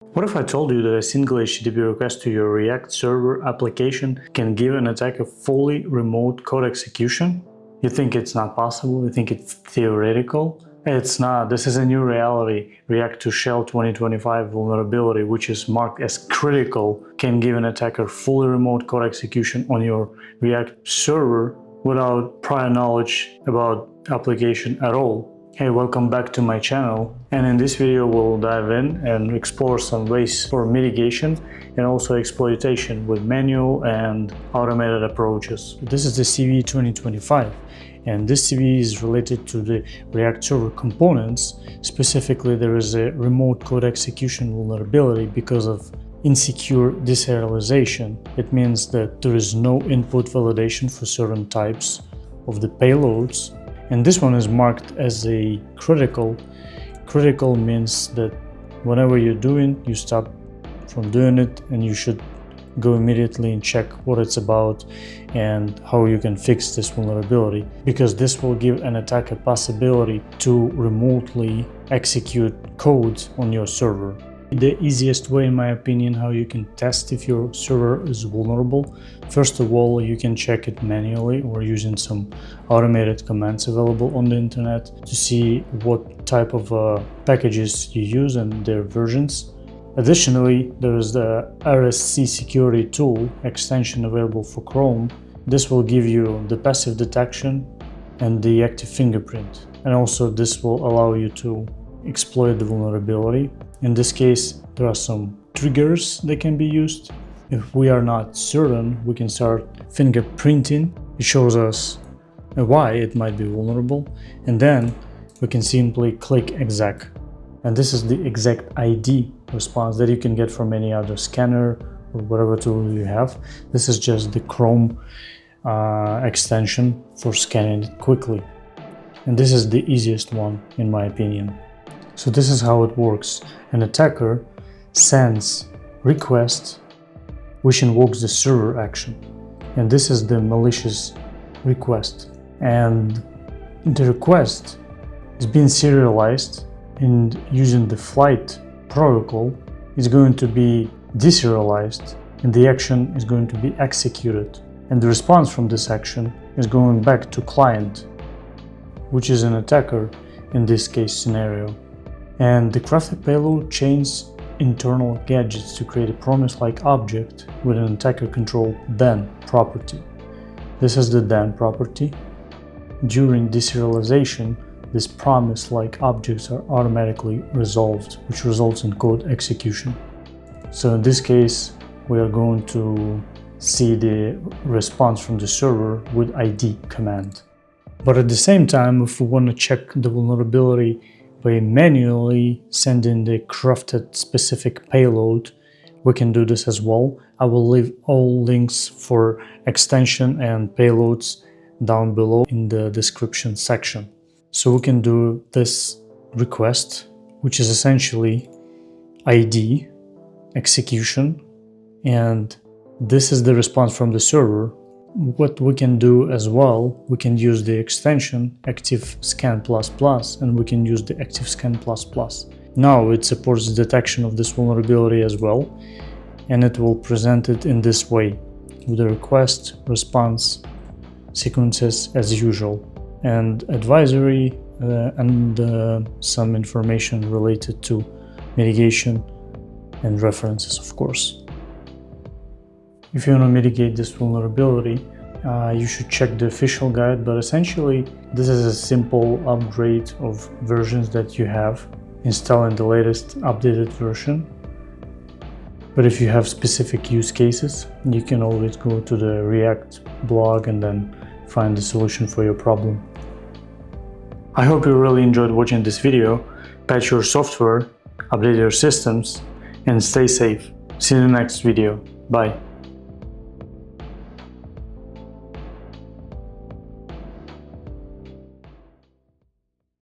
What if I told you that a single HTTP request to your React server application can give an attacker fully remote code execution? You think it's not possible? You think it's theoretical? It's not. This is a new reality. React to Shell 2025 vulnerability, which is marked as critical, can give an attacker fully remote code execution on your React server without prior knowledge about application at all. Hey, welcome back to my channel, and in this video we'll dive in and explore some ways for mitigation and also exploitation with manual and automated approaches. This is the CVE 2025, and this CVE is related to the React server components. Specifically, there is a remote code execution vulnerability because of insecure deserialization. It means that there is no input validation for certain types of the payloads. And this one is marked as a critical. Critical means that whenever you're doing, you stop from doing it and you should go immediately and check what it's about and how you can fix this vulnerability, because this will give an attacker possibility to remotely execute code on your server. The easiest way, in my opinion, how you can test if your server is vulnerable, first of all, you can check it manually or using some automated commands available on the internet to see what type of packages you use and their versions. Additionally, there is the RSC security tool extension available for Chrome. This will give you the passive detection and the active fingerprint. And also this will allow you to exploit the vulnerability. In this case, there are some triggers that can be used. If we are not certain, we can start fingerprinting. It shows us why it might be vulnerable, and then we can simply click exec. And this is the exec ID response that you can get from any other scanner or whatever tool you have. This is just the Chrome extension for scanning it quickly. And this is the easiest one, in my opinion. So this is how it works. An attacker sends request which invokes the server action. And this is the malicious request. And the request is being serialized, and using the flight protocol is going to be deserialized, and the action is going to be executed. And the response from this action is going back to client, which is an attacker in this case scenario. And the crafted payload chains internal gadgets to create a promise-like object with an attacker-controlled then property. This is the then property. During deserialization, these promise-like objects are automatically resolved, which results in code execution. So in this case, we are going to see the response from the server with ID command. But at the same time, if we want to check the vulnerability by manually sending the crafted specific payload, we can do this as well. I will leave all links for extension and payloads down below in the description section. So we can do this request, which is essentially ID execution, and this is the response from the server. What we can do as well, we can use the extension ActiveScan++, and we can use the ActiveScan++. Now it supports the detection of this vulnerability as well, and it will present it in this way, with the request, response, sequences as usual, and advisory and some information related to mitigation and references, of course. If you want to mitigate this vulnerability, you should check the official guide, but essentially this is a simple upgrade of versions that you have, installing the latest updated version. But if you have specific use cases, you can always go to the React blog and then find the solution for your problem. I hope you really enjoyed watching this video. Patch your software, update your systems, and stay safe. See you in the next video. Bye.